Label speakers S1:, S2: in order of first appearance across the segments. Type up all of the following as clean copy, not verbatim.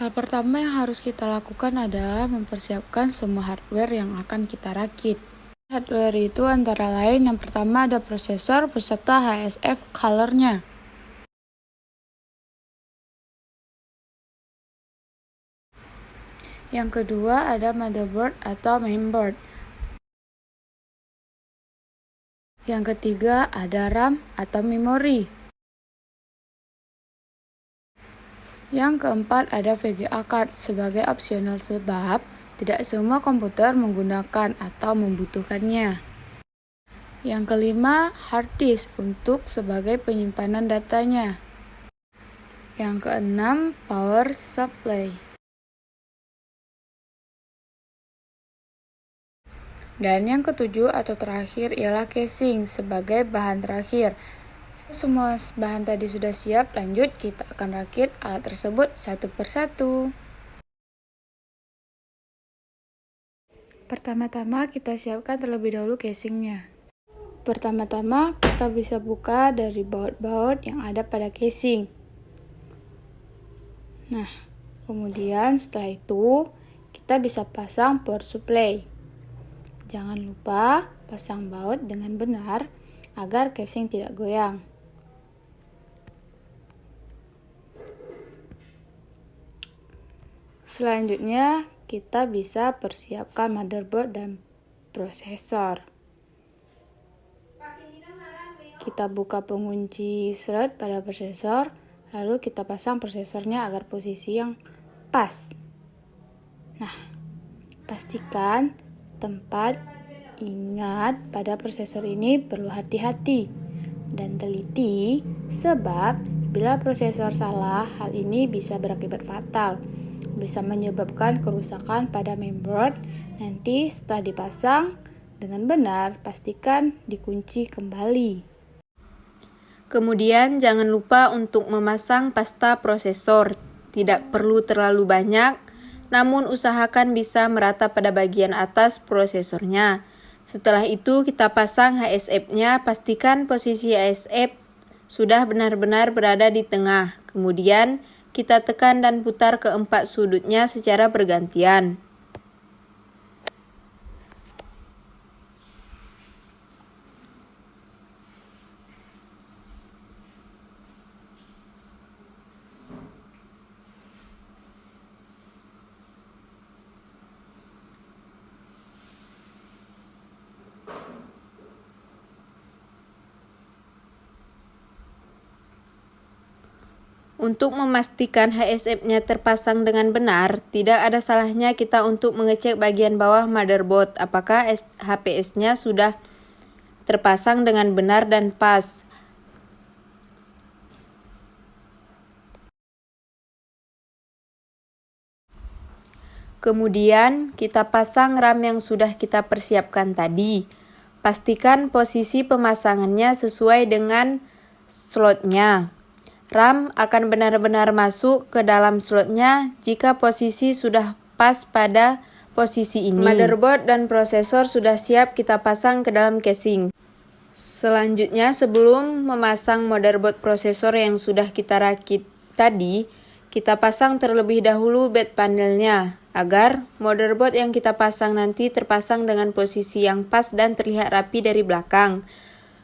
S1: Hal pertama yang harus kita lakukan adalah mempersiapkan semua hardware yang akan kita rakit. Hardware itu antara lain yang pertama ada prosesor beserta HSF color-nya. Yang kedua ada motherboard atau mainboard. Yang ketiga ada RAM atau memori. Yang keempat ada VGA card sebagai opsional sebab tidak semua komputer menggunakan atau membutuhkannya. Yang kelima hard disk untuk sebagai penyimpanan datanya. Yang keenam power supply. Dan yang ketujuh atau terakhir ialah casing sebagai bahan terakhir. Semua bahan tadi sudah siap, lanjut kita akan rakit alat tersebut satu persatu. Pertama-tama kita siapkan terlebih dahulu casingnya. Pertama-tama kita bisa buka dari baut-baut yang ada pada casing. Nah, kemudian setelah itu kita bisa pasang power supply. Jangan lupa pasang baut dengan benar agar casing tidak goyang. Selanjutnya, kita bisa persiapkan motherboard dan prosesor. Kita buka pengunci slot pada prosesor, lalu kita pasang prosesornya agar posisi yang pas. Nah, pastikan tempat ingat pada prosesor ini perlu hati-hati dan teliti sebab bila prosesor salah, hal ini bisa berakibat fatal. Bisa menyebabkan kerusakan pada mainboard. Nanti setelah dipasang dengan benar, pastikan dikunci kembali.
S2: Kemudian jangan lupa untuk memasang pasta prosesor. Tidak perlu terlalu banyak, namun usahakan bisa merata pada bagian atas prosesornya. Setelah itu kita pasang HSF-nya, pastikan posisi HSF sudah benar-benar berada di tengah. Kemudian kita tekan dan putar ke empat sudutnya secara bergantian. Untuk memastikan HSF-nya terpasang dengan benar, tidak ada salahnya kita untuk mengecek bagian bawah motherboard apakah HPS-nya sudah terpasang dengan benar dan pas. Kemudian kita pasang RAM yang sudah kita persiapkan tadi. Pastikan posisi pemasangannya sesuai dengan slotnya. RAM akan benar-benar masuk ke dalam slotnya jika posisi sudah pas pada posisi ini. Motherboard dan prosesor sudah siap kita pasang ke dalam casing. Selanjutnya, sebelum memasang motherboard prosesor yang sudah kita rakit tadi, kita pasang terlebih dahulu back panelnya agar motherboard yang kita pasang nanti terpasang dengan posisi yang pas dan terlihat rapi dari belakang.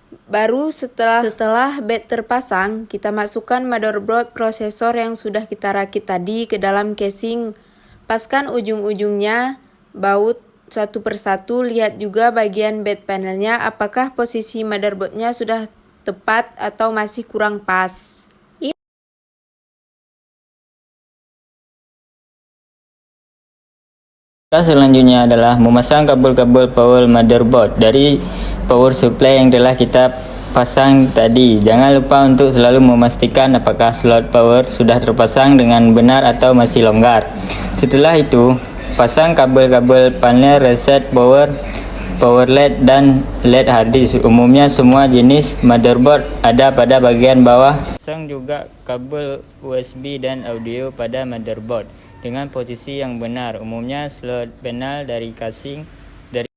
S2: Baru setelah bed terpasang, kita masukkan motherboard prosesor yang sudah kita rakit tadi ke dalam casing. Paskan ujung-ujungnya, baut satu persatu, lihat juga bagian bed panelnya apakah posisi motherboardnya sudah tepat atau masih kurang pas.
S3: Selanjutnya adalah memasang kabel-kabel power motherboard dari power supply yang telah kita pasang tadi. Jangan lupa untuk selalu memastikan apakah slot power sudah terpasang dengan benar atau masih longgar. Setelah itu, pasang kabel-kabel panel reset power LED dan LED hard disk. Umumnya semua jenis motherboard ada pada bagian bawah. Pasang juga kabel USB dan audio pada motherboard dengan posisi yang benar. Umumnya slot panel dari casing dari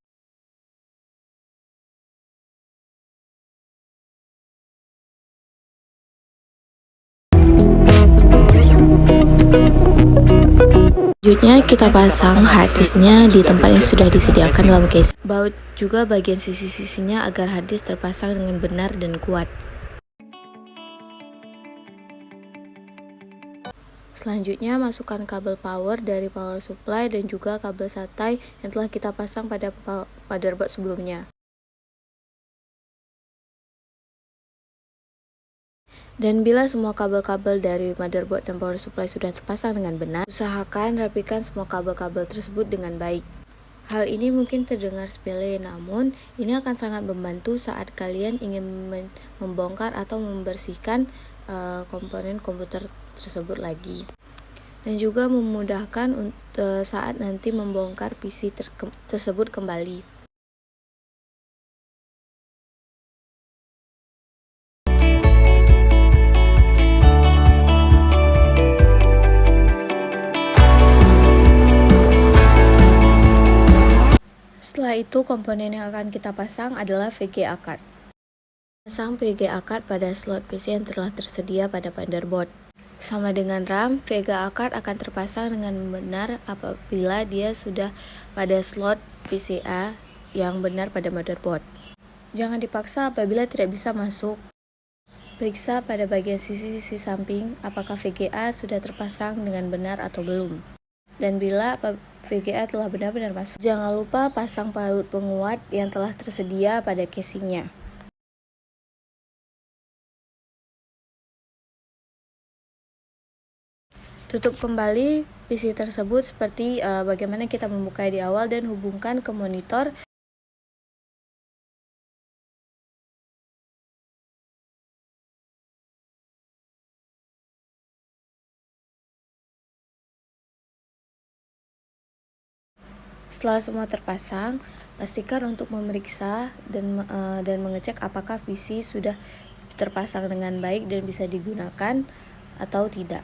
S2: Selanjutnya kita pasang harddisknya di tempat yang sudah disediakan dalam case. Baut juga bagian sisi-sisinya agar harddisk terpasang dengan benar dan kuat. Selanjutnya masukkan kabel power dari power supply dan juga kabel SATA yang telah kita pasang pada motherboard sebelumnya. Dan bila semua kabel-kabel dari motherboard dan power supply sudah terpasang dengan benar, usahakan rapikan semua kabel-kabel tersebut dengan baik. Hal ini mungkin terdengar sepele, namun ini akan sangat membantu saat kalian ingin membongkar atau membersihkan komponen komputer tersebut lagi. Dan juga memudahkan saat nanti membongkar PC tersebut kembali. Setelah itu, komponen yang akan kita pasang adalah VGA card. Pasang VGA card pada slot PC yang telah tersedia pada motherboard. Sama dengan RAM, VGA card akan terpasang dengan benar apabila dia sudah pada slot PCA yang benar pada motherboard. Jangan dipaksa apabila tidak bisa masuk. Periksa pada bagian sisi-sisi samping apakah VGA sudah terpasang dengan benar atau belum. Dan bila VGA telah benar-benar masuk, jangan lupa pasang baut penguat yang telah tersedia pada casingnya. Tutup kembali PC tersebut seperti bagaimana kita membuka di awal dan hubungkan ke monitor. Setelah semua terpasang, pastikan untuk memeriksa dan mengecek apakah PC sudah terpasang dengan baik dan bisa digunakan atau tidak.